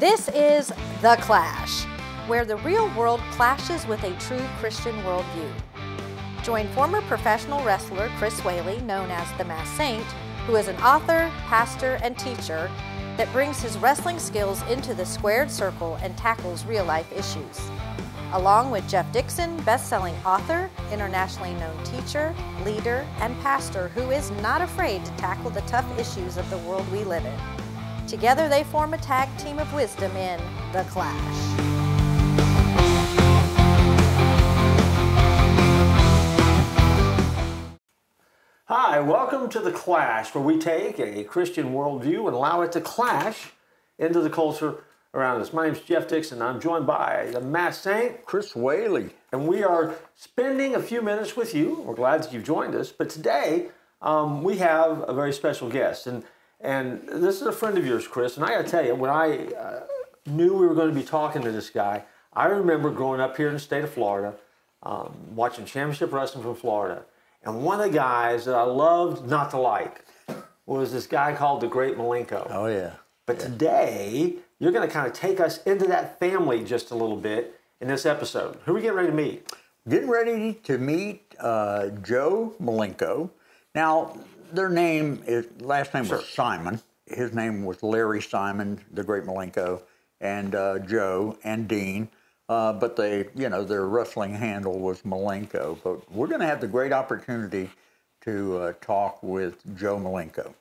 This is The Clash, where the real world clashes with a true Christian worldview. Join former professional wrestler Chris Whaley, known as the Masked Saint, who is an author, pastor, and teacher that brings his wrestling skills into the squared circle and tackles real-life issues. Along with Jeff Dixon, best-selling author, internationally known teacher, leader, and pastor who is not afraid to tackle the tough issues of the world we live in. Together they form a tag team of wisdom in The Clash. Hi, welcome to The Clash, where we take a Christian worldview and allow it to clash into the culture around us. My name is Jeff Dixon. I'm joined by the Masked Saint, Chris Whaley. And we are spending a few minutes with you. We're glad that you've joined us. But today, we have a very special guest. And this is a friend of yours, Chris. And I got to tell you, when I knew we were going to be talking to this guy, I remember growing up here in the state of Florida, watching championship wrestling from Florida. And one of the guys that I loved not to like was this guy called the Great Malenko. Oh, yeah. But today, you're going to kind of take us into that family just a little bit in this episode. Who are we getting ready to meet? Getting ready to meet Joe Malenko. Now, their last name was Simon. His name was Larry Simon, the Great Malenko, and Joe and Dean. But their wrestling handle was Malenko. But we're going to have the great opportunity to talk with Joe Malenko.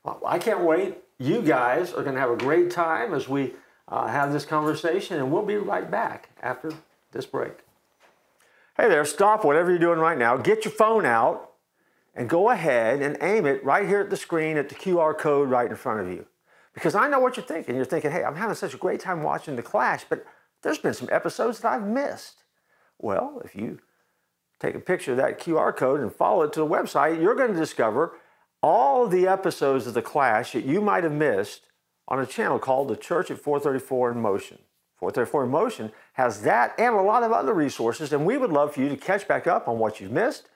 Well, I can't wait. You guys are going to have a great time as we have this conversation, and we'll be right back after this break. Hey there, stop whatever you're doing right now. Get your phone out and go ahead and aim it right here at the screen at the QR code right in front of you. Because I know what you're thinking. You're thinking, hey, I'm having such a great time watching The Clash, but there's been some episodes that I've missed. Well, if you take a picture of that QR code and follow it to the website, you're going to discover all the episodes of The Clash that you might have missed on a channel called The Church at 434 in Motion. 434 in Motion has that and a lot of other resources, and we would love for you to catch back up on what you've missed.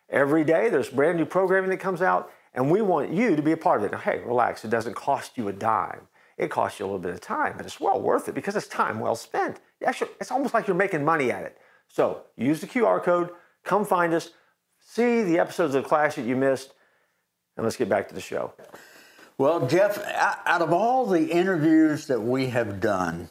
Every day there's brand new programming that comes out, and we want you to be a part of it. Now, hey, relax. It doesn't cost you a dime. It costs you a little bit of time, but it's well worth it because it's time well spent. Actually, it's almost like you're making money at it. So use the QR code, come find us, see the episodes of The Clash that you missed, and let's get back to the show. Well, Jeff, out of all the interviews that we have done,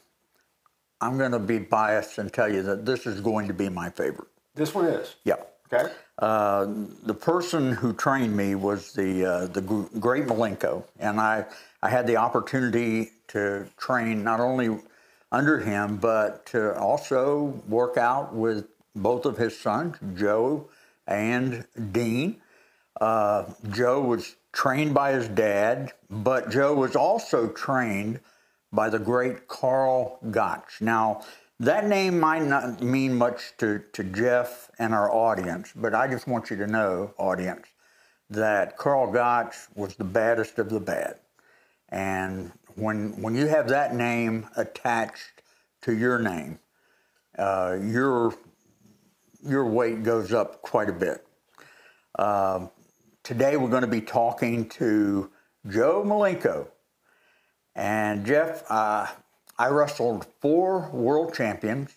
I'm going to be biased and tell you that this is going to be my favorite. This one is? Yep. Okay. The person who trained me was the Great Malenko, and I had the opportunity to train not only under him, but to also work out with both of his sons, Joe and Dean. Joe was trained by his dad, but Joe was also trained by the great Carl Gotch. Now, that name might not mean much to Jeff and our audience, but I just want you to know, audience, that Carl Gotch was the baddest of the bad. And when you have that name attached to your name, your weight goes up quite a bit. Today we're going to be talking to Joe Malenko. And Jeff, I wrestled 4 world champions.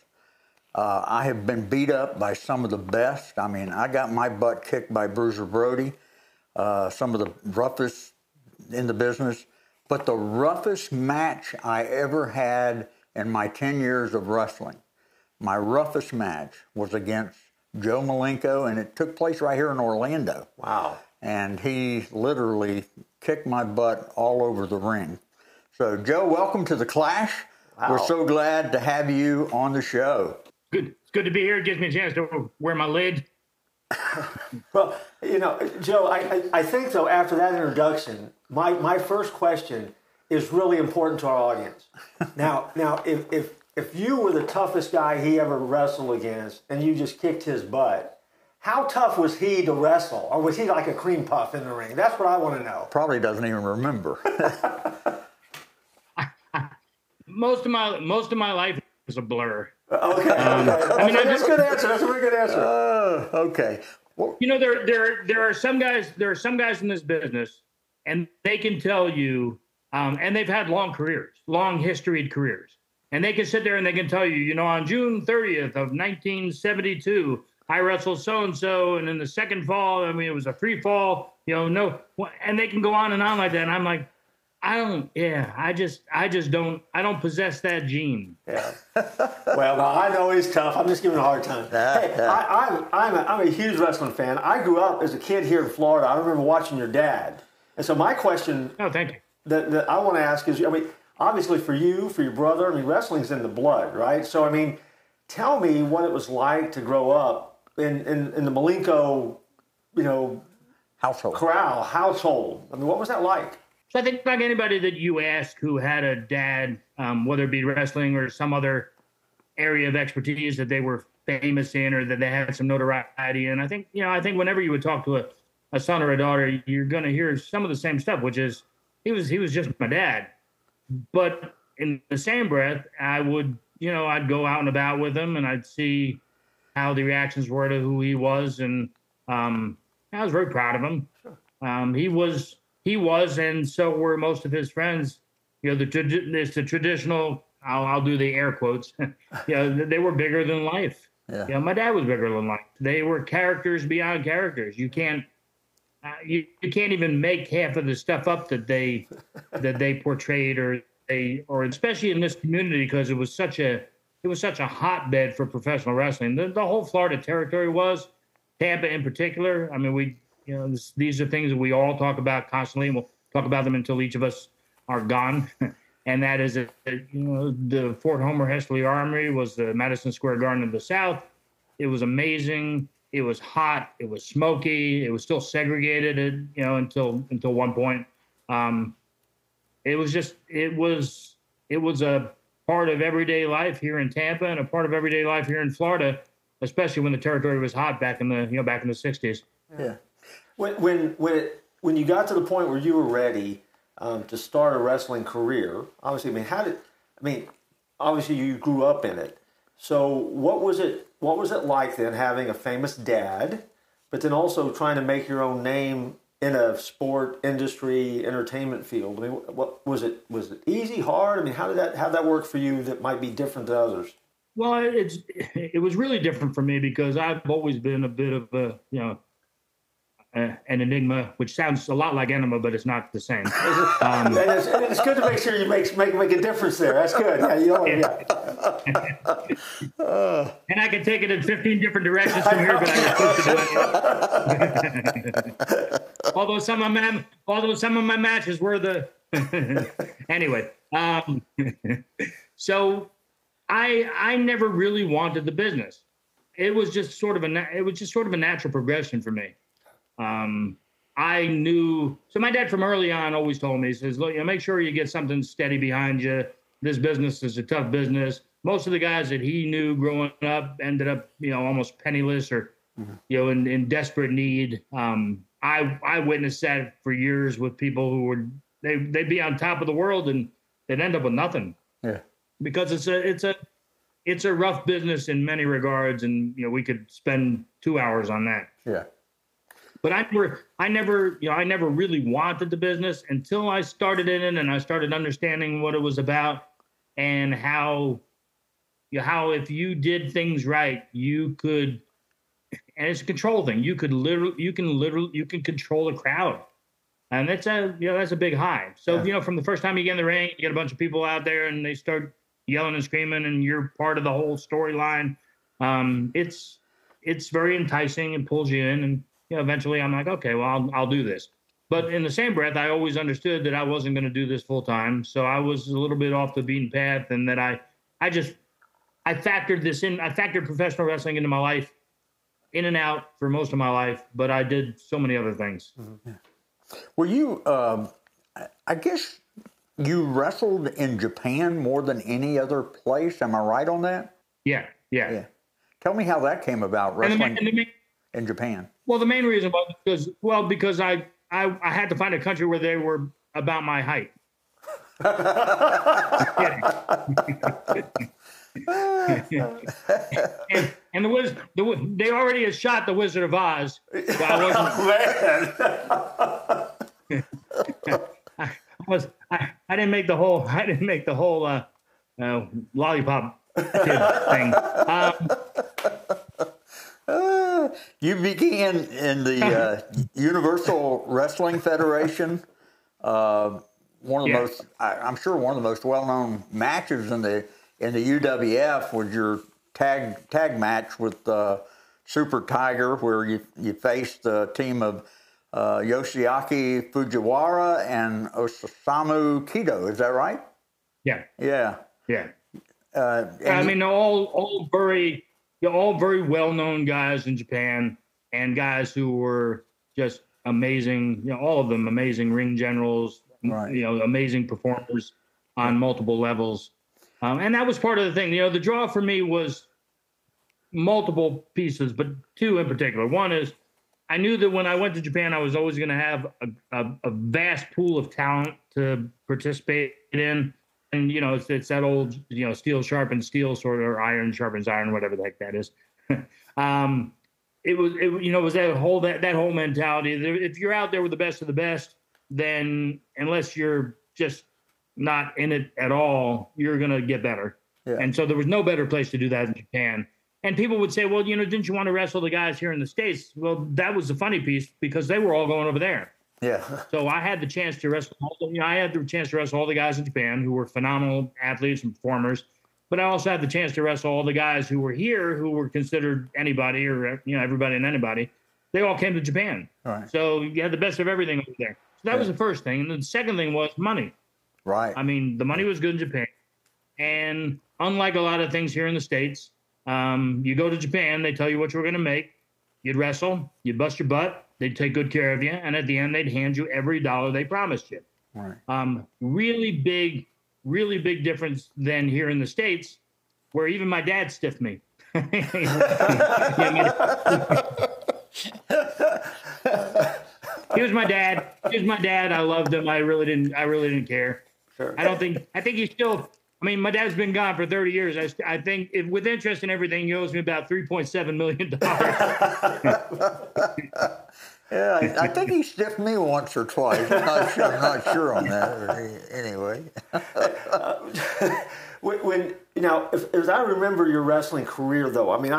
I have been beat up by some of the best. I mean, I got my butt kicked by Bruiser Brody, some of the roughest in the business. But the roughest match I ever had in my 10 years of wrestling, my roughest match was against Joe Malenko, and it took place right here in Orlando. Wow. And he literally kicked my butt all over the ring. So, Joe, welcome to The Clash. Wow. We're so glad to have you on the show. Good. It's good to be here. It gives me a chance to wear my lid. Well, Joe, I think, though, after that introduction, my first question is really important to our audience. Now, if you were the toughest guy he ever wrestled against and you just kicked his butt, how tough was he to wrestle? Or was he like a cream puff in the ring? That's what I want to know. Probably doesn't even remember. Most of my life is a blur. Okay. That's a good answer. That's a very good answer. Okay. Well, there are some guys in this business, and they can tell you And they've had long careers, long historied careers. And they can sit there and they can tell you, you know, on June 30th of 1972, I wrestled so-and-so, and in the second fall, I mean, it was a free fall, you know, no, and they can go on and on like that. And I'm like, I don't possess that gene. Yeah. Well, no, I know he's tough. I'm just giving him a hard time. Hey, I'm a huge wrestling fan. I grew up as a kid here in Florida. I remember watching your dad. And so my question thank you. That I want to ask is, I mean, obviously for you, for your brother, I mean, wrestling's in the blood, right? So, I mean, tell me what it was like to grow up in the Malenko, you know, household. I mean, what was that like? So I think like anybody that you ask who had a dad, whether it be wrestling or some other area of expertise that they were famous in or that they had some notoriety in, I think whenever you would talk to a son or a daughter, you're going to hear some of the same stuff, which is he was just my dad. But in the same breath, I would, you know, I'd go out and about with him and I'd see how the reactions were to who he was. And I was very proud of him. Sure. He was, and so were most of his friends. You know, it's the traditional, I'll do the air quotes, you know, they were bigger than life. Yeah. You know, my dad was bigger than life. They were characters beyond characters. You can't even make half of the stuff up that they portrayed or especially in this community, because it was such a hotbed for professional wrestling. The whole Florida territory was, Tampa in particular. I mean, these are things that we all talk about constantly, and we'll talk about them until each of us are gone. And that is, the Fort Homer Hesley Armory was the Madison Square Garden of the South. It was amazing. It was hot. It was smoky. It was still segregated, you know, until one point. It was a part of everyday life here in Tampa and a part of everyday life here in Florida, especially when the territory was hot back in the 60s. Yeah. When you got to the point where you were ready to start a wrestling career, obviously, obviously you grew up in it. So what was it like then, having a famous dad, but then also trying to make your own name in a sport industry, entertainment field? I mean, what was it easy, hard? I mean, how'd that work for you that might be different than others? Well, it was really different for me because I've always been a bit of a, you know, an enigma, which sounds a lot like enema, but it's not the same. And it's good to make sure you make a difference there. That's good. Yeah, and I can take it in 15 different directions from here, but I'm supposed to do it. Although some of my matches were the anyway. So I never really wanted the business. It was just sort of a natural progression for me. I knew, so my dad from early on always told me, he says, look, you know, make sure you get something steady behind you. This business is a tough business. Most of the guys that he knew growing up ended up, you know, almost penniless or, you know, in desperate need. I witnessed that for years with people who they'd be on top of the world and they'd end up with nothing. Yeah. Because it's a rough business in many regards. And, you know, we could spend 2 hours on that. Yeah. But I never really wanted the business until I started in it and I started understanding what it was about and how if you did things right, you could, and it's a control thing. You can control the crowd, and that's a big high. So, you know, from the first time you get in the ring, you get a bunch of people out there and they start yelling and screaming, and you're part of the whole storyline. It's very enticing and pulls you in, and you know, eventually I'm like, okay, well, I'll do this. But in the same breath, I always understood that I wasn't going to do this full time. So I was a little bit off the beaten path, and that I factored this in. I factored professional wrestling into my life, in and out for most of my life, but I did so many other things. Mm-hmm. Were you, I guess you wrestled in Japan more than any other place. Am I right on that? Yeah. Tell me how that came about, wrestling in Japan. Well, the main reason was because I had to find a country where they were about my height. and they already had shot the Wizard of Oz. So I I didn't make the whole lollipop thing. You began in the Universal Wrestling Federation. One of the most, I'm sure, one of the most well-known matches in the UWF was your tag match with Super Tiger, where you faced the team of Yoshiaki Fujiwara and Osamu Kido. Is that right? Yeah. Yeah. Yeah. I mean, all very well-known guys in Japan, and guys who were just amazing. You know, all of them amazing ring generals. Right. You know, amazing performers on multiple levels. And that was part of the thing. You know, the draw for me was multiple pieces, but two in particular. One is I knew that when I went to Japan, I was always going to have a vast pool of talent to participate in. And, you know, it's that old, you know, steel sharpens steel sort of, or iron sharpens iron, whatever the heck that is. It was that whole mentality. If you're out there with the best of the best, then unless you're just not in it at all, you're going to get better. Yeah. And so there was no better place to do that in Japan. And people would say, well, you know, didn't you want to wrestle the guys here in the States? Well, that was the funny piece, because they were all going over there. Yeah. So I had the chance to wrestle. I had the chance to wrestle all the guys in Japan who were phenomenal athletes and performers. But I also had the chance to wrestle all the guys who were here, who were considered anybody, or, you know, everybody and anybody. They all came to Japan. Right. So you had the best of everything over there. So that was the first thing. And the second thing was money. Right. I mean, the money was good in Japan. And unlike a lot of things here in the States, you go to Japan, they tell you what you're going to make. You'd wrestle, you'd bust your butt, they'd take good care of you, and at the end, they'd hand you every dollar they promised you. Right. Really big difference than here in the States, where even my dad stiffed me. He was my dad. I loved him. I really didn't care. Sure. I think he still. I mean, my dad's been gone for 30 years. I think with interest and everything, he owes me about $3.7 million. Yeah, I think he stiffed me once or twice. I'm not sure on that. Anyway. When you know, as I remember your wrestling career, though, I mean,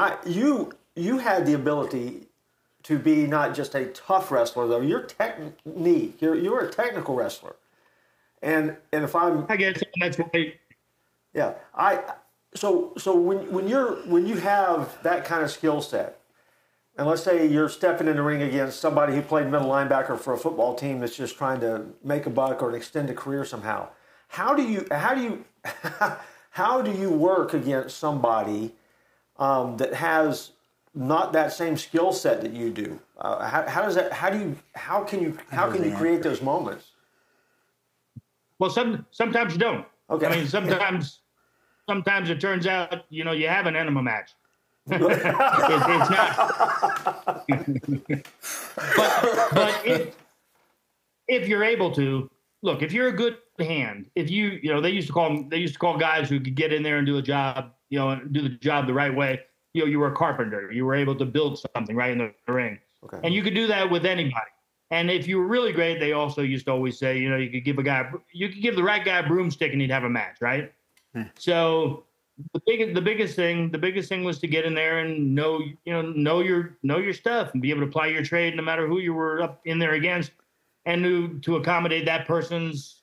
you had the ability to be not just a tough wrestler, though. Your technique, you're a technical wrestler, and if I guess that's why. Yeah, so when you have that kind of skill set, and let's say you're stepping in the ring against somebody who played middle linebacker for a football team that's just trying to make a buck or extend a career somehow, how do you work against somebody that has not that same skill set that you do? How can you create those moments? Well, sometimes you don't. Okay. I mean, sometimes it turns out, you know, you have an enema match. It's not. but if you're able to, look, if you're a good hand, if you know, they used to call guys who could get in there and do a job, you know, and do the job the right way. You know, you were a carpenter. You were able to build something right in the ring. Okay. And you could do that with anybody. And if you were really great, they also used to always say, you know, you could give the right guy a broomstick and he'd have a match, right? So the biggest thing was to get in there and know your stuff and be able to apply your trade no matter who you were up in there against, and to accommodate that person's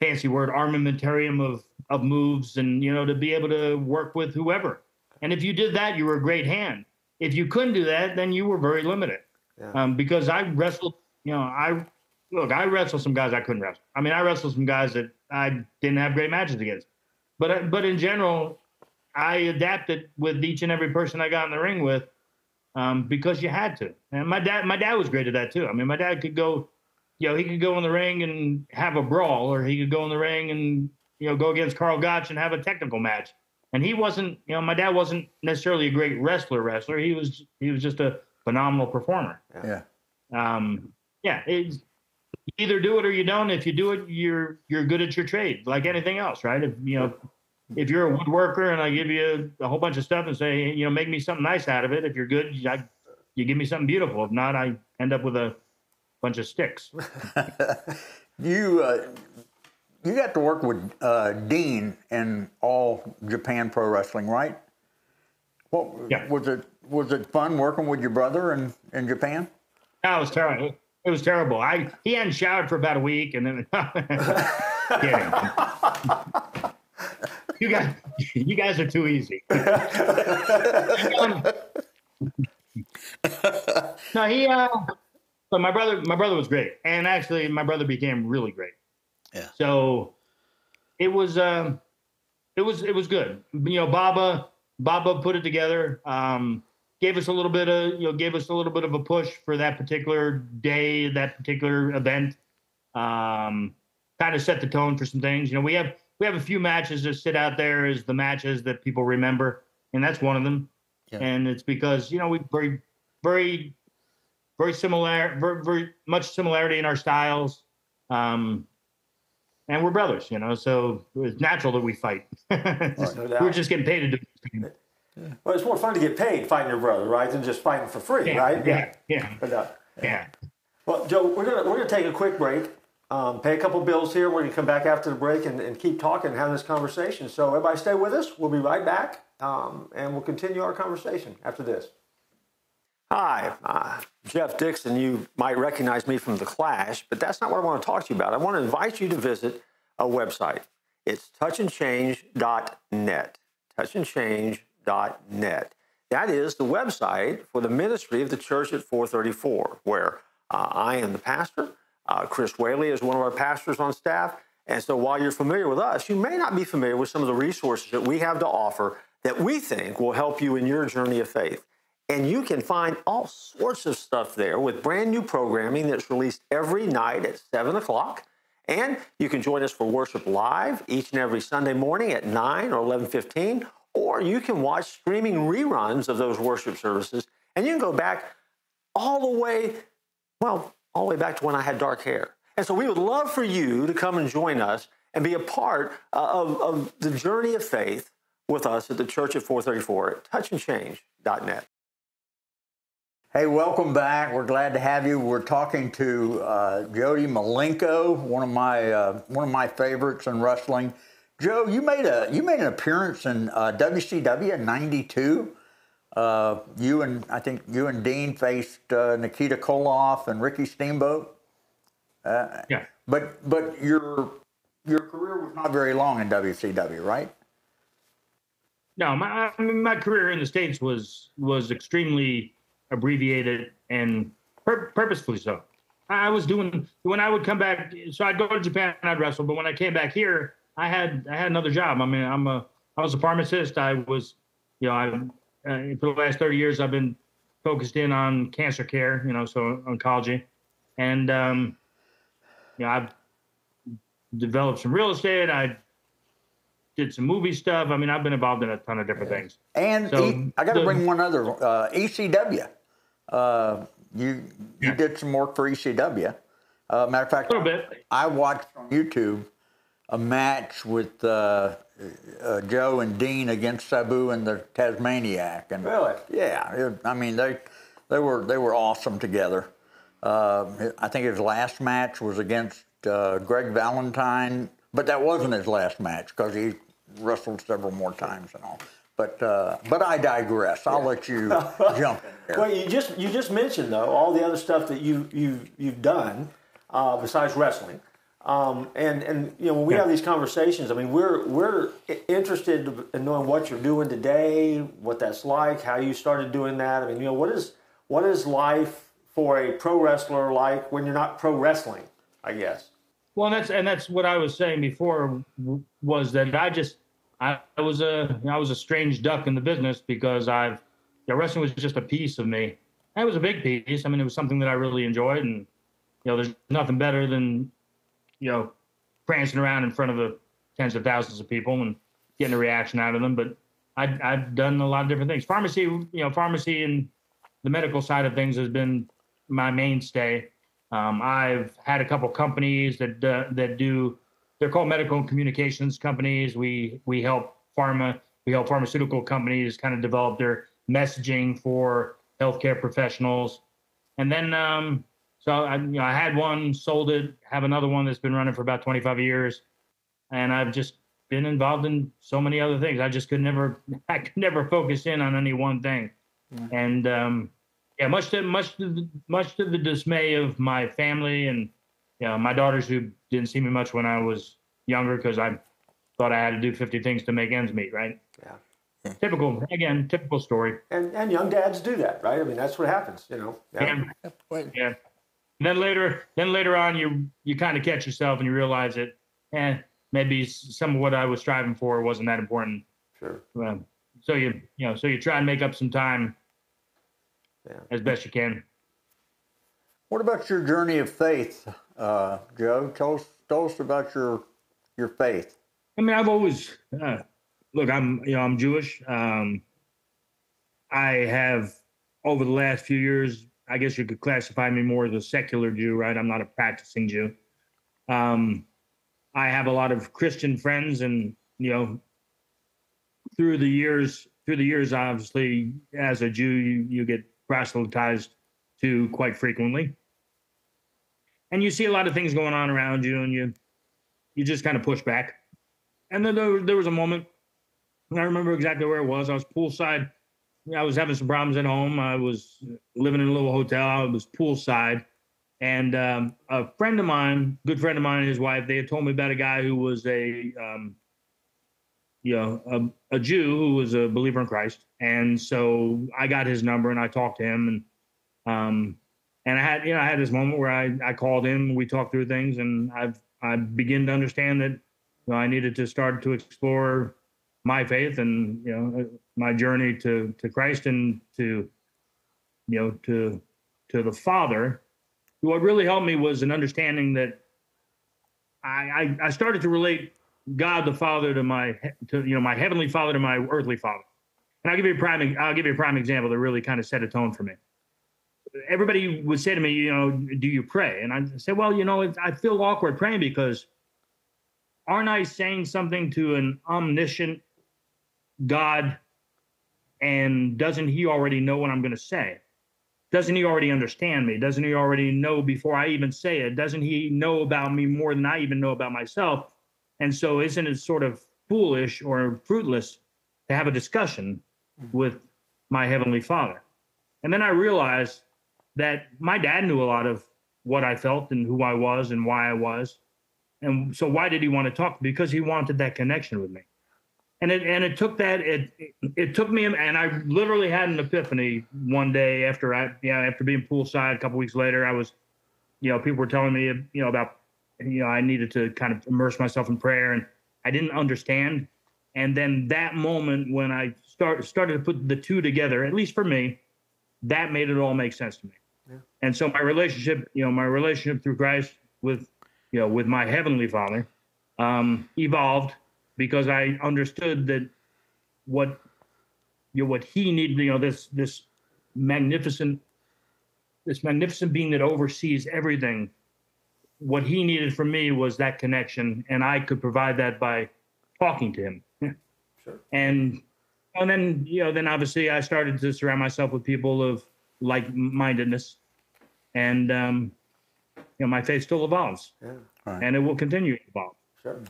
fancy word, armamentarium of moves, and, you know, to be able to work with whoever. And if you did that, you were a great hand. If you couldn't do that, then you were very limited. Yeah. Because I wrestled, you know, I wrestled some guys I couldn't wrestle. I mean, I wrestled some guys that I didn't have great matches against. But in general, I adapted with each and every person I got in the ring with, because you had to. And my dad was great at that too. I mean, my dad could go, you know, he could go in the ring and have a brawl, or he could go in the ring and, you know, go against Carl Gotch and have a technical match. And he wasn't, you know, my dad wasn't necessarily a great wrestler. He was just a phenomenal performer. Yeah. It's either do it or you don't. If you do it, you're good at your trade, like anything else, right? If you're a woodworker and I give you a whole bunch of stuff and say, you know, make me something nice out of it. If you're good, you give me something beautiful. If not, I end up with a bunch of sticks. You got to work with Dean in All Japan Pro Wrestling, right? Yeah. Was it fun working with your brother in Japan? No, it was terrible. It was terrible. He hadn't showered for about a week, and then kidding. You guys are too easy. No, but my brother was great, and actually my brother became really great. Yeah. So it was good. Baba put it together. Gave us a little bit of a push for that particular day, that particular event. Kind of set the tone for some things. We have a few matches that sit out there as the matches that people remember, and that's one of them. Yeah. And it's because we very very much similarity in our styles. And we're brothers, so it's natural that we fight. We're just getting paid to do this. Well, it's more fun to get paid fighting your brother, right, than just fighting for free, right? Yeah. But, yeah. Well, Joe, we're gonna take a quick break, pay a couple bills here. We're gonna come back after the break and keep talking and having this conversation. So everybody stay with us. We'll be right back, and we'll continue our conversation after this. Hi, Jeff Dixon. You might recognize me from The Clash, but that's not what I want to talk to you about. I want to invite you to visit a website. It's touchandchange.net. Touchandchange.net. That is the website for the ministry of the church at 434, where I am the pastor. Chris Whaley is one of our pastors on staff. And so while you're familiar with us, you may not be familiar with some of the resources that we have to offer that we think will help you in your journey of faith. And you can find all sorts of stuff there with brand new programming that's released every night at 7 o'clock. And you can join us for worship live each and every Sunday morning at 9 or 11:15. Or you can watch streaming reruns of those worship services. And you can go back all the way back to when I had dark hair. And so we would love for you to come and join us and be a part of the journey of faith with us at the church at 434 at touchandchange.net. Hey, welcome back. We're glad to have you. We're talking to Joe Malenko, one of my favorites in wrestling. Joe, you made an appearance in WCW in '92. I think you and Dean faced Nikita Koloff and Ricky Steamboat. Yeah. But your career was not very long in WCW, right? No, my career in the States was extremely abbreviated and purposefully so. I was doing, when I would come back, so I'd go to Japan and I'd wrestle, but when I came back here, I had another job. I mean, I was a pharmacist. I was, for the last 30 years, I've been focused in on cancer care, so oncology. And, I've developed some real estate. I did some movie stuff. I mean, I've been involved in a ton of different things. And so, I got to bring one other, ECW. You did some work for ECW. Matter of fact, a little bit. I watched on YouTube a match with Joe and Dean against Sabu and the Tasmaniac. And really? Yeah. They were awesome together. I think his last match was against Greg Valentine, but that wasn't his last match because he wrestled several more times and all. But I digress. I'll let you jump in there. Well, you just mentioned though all the other stuff that you've done besides wrestling, and when we have these conversations, I mean we're interested in knowing what you're doing today, what that's like, how you started doing that. I mean, what is life for a pro wrestler like when you're not pro wrestling, I guess. Well, that's what I was saying before, was that I was a strange duck in the business because wrestling was just a piece of me. And it was a big piece. I mean, it was something that I really enjoyed, and there's nothing better than prancing around in front of tens of thousands of people and getting a reaction out of them. But I've done a lot of different things. Pharmacy and the medical side of things has been my mainstay. I've had a couple companies that do. They're called medical and communications companies. We help pharmaceutical companies kind of develop their messaging for healthcare professionals. And then, So I had one, sold it, have another one that's been running for about 25 years. And I've just been involved in so many other things. I could never focus in on any one thing. And much to the dismay of my family and my daughters, who didn't see me much when I was younger because I thought I had to do 50 things to make ends meet, right? Yeah. Typical story. And young dads do that, right? I mean, that's what happens, Yeah. Yeah. Then later on, you kind of catch yourself and you realize that, maybe some of what I was striving for wasn't that important. Sure. So you try and make up some time as best you can. What about your journey of faith, Joe? Tell us about your faith. I mean, I've always look. I'm Jewish. I have, over the last few years, I guess you could classify me more as a secular Jew, right? I'm not a practicing Jew. I have a lot of Christian friends, and through the years, obviously, as a Jew, you get proselytized to quite frequently, and you see a lot of things going on around you, and you just kind of push back. And then there was a moment, and I remember exactly where it was. I was poolside. I was having some problems at home. I was living in a little hotel. I was poolside. And a friend of mine, good friend of mine and his wife, they had told me about a guy who was a Jew who was a believer in Christ. And so I got his number and I talked to him. And I had this moment where I called him, we talked through things, and I began to understand that I needed to start to explore my faith and my journey to Christ and to the Father. What really helped me was an understanding that I started to relate God the Father to my heavenly Father to my earthly father. And I'll give you a prime example that really kind of set a tone for me. Everybody would say to me, do you pray? And I say, well, I feel awkward praying because aren't I saying something to an omniscient God, and doesn't he already know what I'm going to say? Doesn't he already understand me? Doesn't he already know before I even say it? Doesn't he know about me more than I even know about myself? And so isn't it sort of foolish or fruitless to have a discussion with my heavenly Father? And then I realized that my dad knew a lot of what I felt and who I was and why I was. And so why did he want to talk? Because he wanted that connection with me. And it took me, and I literally had an epiphany one day after being poolside. A couple weeks later, I was, people were telling me, about, I needed to kind of immerse myself in prayer, and I didn't understand. And then that moment when I started to put the two together, at least for me, that made it all make sense to me. Yeah. And so my relationship through Christ with my heavenly Father, evolved, because I understood that what he needed, this magnificent being that oversees everything, what he needed from me was that connection, and I could provide that by talking to him. Sure. And then obviously I started to surround myself with people of like-mindedness, and my faith still evolves, right. And it will continue to evolve. Sure.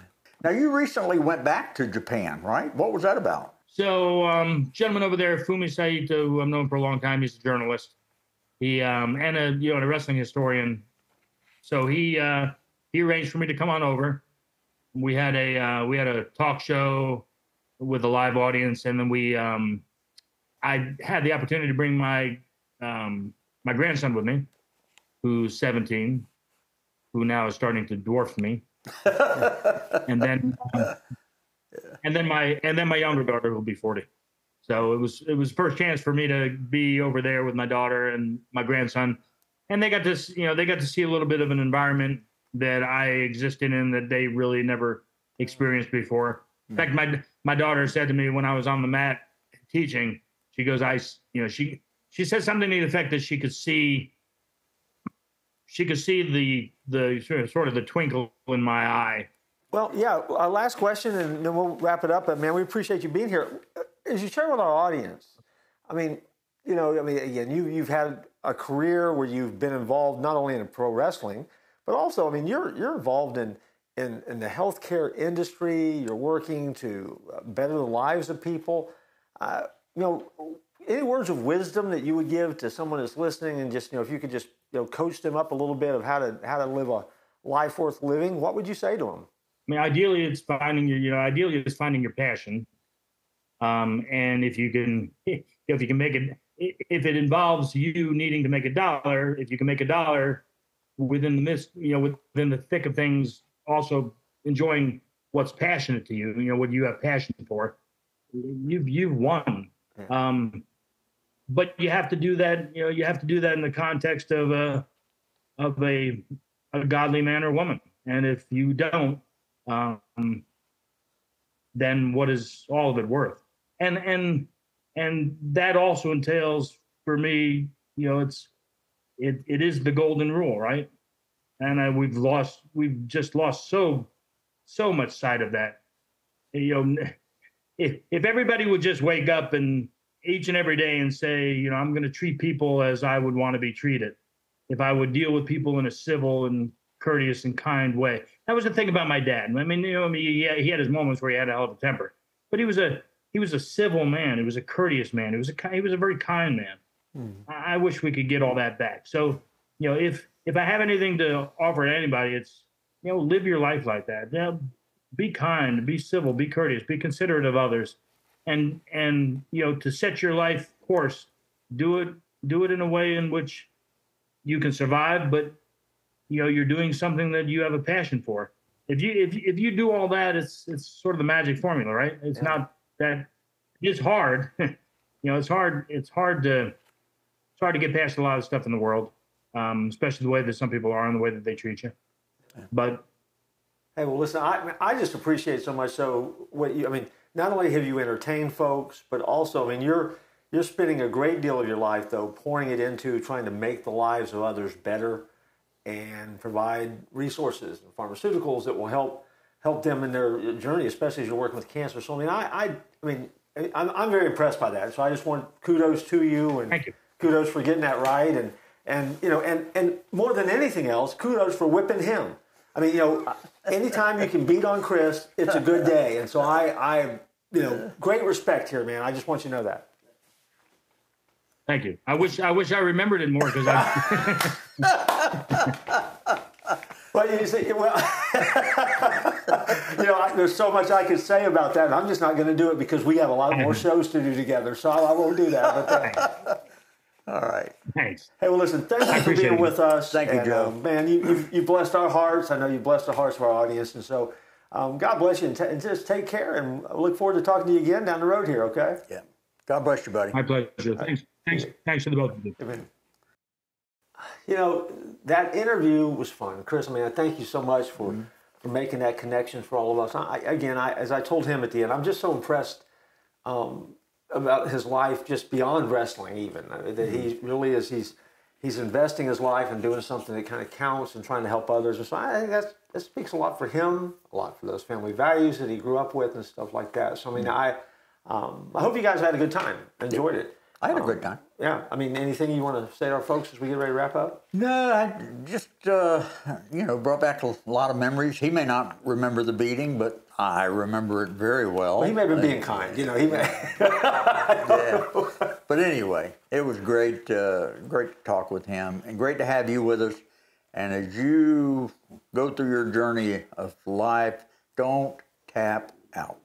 Now, you recently went back to Japan, right? What was that about? So, gentleman over there, Fumi Saito, who I've known for a long time, he's a journalist. He and a wrestling historian. So he arranged for me to come on over. We had a talk show with a live audience, and then I had the opportunity to bring my grandson with me, who's 17, who now is starting to dwarf me. and then my younger daughter will be 40. So it was first chance for me to be over there with my daughter and my grandson, and they got to see a little bit of an environment that I existed in that they really never experienced before. In fact, my daughter said to me when I was on the mat teaching, she goes, she said something to the effect that she could see the sort of the twinkle in my eye. Well, yeah, our last question, and then we'll wrap it up. But man, we appreciate you being here. As you share with our audience, I mean, you know, I mean, again, you've had a career where you've been involved not only in pro wrestling, but also, I mean, you're involved in the healthcare industry. You're working to better the lives of people. You know, any words of wisdom that you would give to someone that's listening, and just, you know, if you could just, you know, coach them up a little bit of how to live a life worth living, what would you say to them? I mean, ideally, it's finding your passion. And if you can make it, if it involves you needing to make a dollar, if you can make a dollar within the within the thick of things, also enjoying what's passionate to you, you know, what you have passion for, you've won. But you have to do that, you know, you have to do that in the context of a godly man or woman. And if you don't, then what is all of it worth? And that also entails, for me, you know, it is the golden rule, right? And we've just lost so much sight of that. You know, if everybody would just wake up and each and every day and say, you know, I'm going to treat people as I would want to be treated. If I would deal with people in a civil and courteous and kind way. That was the thing about my dad. I mean, you know, he had his moments where he had a hell of a temper, but he was a civil man. He was a courteous man. He was a very kind man. I wish we could get all that back. So, you know, if I have anything to offer to anybody, it's, you know, live your life like that. You know, be kind, be civil, be courteous, be considerate of others, and you know, to set your life course, do it in a way in which you can survive, but you know, you're doing something that you have a passion for. If you do all that, it's sort of the magic formula, right? It's not that. It's hard. You know, it's hard to get past a lot of stuff in the world, especially the way that some people are and the way that they treat you. But hey, well, listen, I just appreciate so much. So what you, I mean, not only have you entertained folks, but also, I mean, you're spending a great deal of your life, though, pouring it into trying to make the lives of others better and provide resources and pharmaceuticals that will help them in their journey, especially as you're working with cancer. So, I mean, I'm very impressed by that. So I just want kudos to you, and thank you. Kudos for getting that right, and you know, and more than anything else, kudos for whipping him. I mean, you know, anytime you can beat on Chris, it's a good day. And so I you know, great respect here, man. I just want you to know that. Thank you. I wish I remembered it more, because Well, you see, well, you know, there's so much I could say about that, and I'm just not going to do it because we have a lot more shows to do together. So I won't do that. But, all right. Thanks. Hey, well, listen, thank you for being with us. Thank you, Joe. Man, you blessed our hearts. I know you blessed the hearts of our audience. And so God bless you, and just take care. And I look forward to talking to you again down the road here, okay? Yeah. God bless you, buddy. My pleasure. Thanks to the both of you. Amen. You know, that interview was fun. Chris, I mean, I thank you so much for making that connection for all of us. As I told him at the end, I'm just so impressed about his life just beyond wrestling even. I mean, that he really is, he's investing his life and doing something that kind of counts and trying to help others. And so I think that speaks a lot for him, a lot for those family values that he grew up with and stuff like that. So, I mean, I hope you guys had a good time, enjoyed it. I had a great time. Yeah. I mean, anything you want to say to our folks as we get ready to wrap up? No, I just, you know, brought back a lot of memories. He may not remember the beating, but I remember it very well. He may have been being kind, you know. He may. Yeah. But anyway, it was great to talk with him, and great to have you with us. And as you go through your journey of life, don't tap out.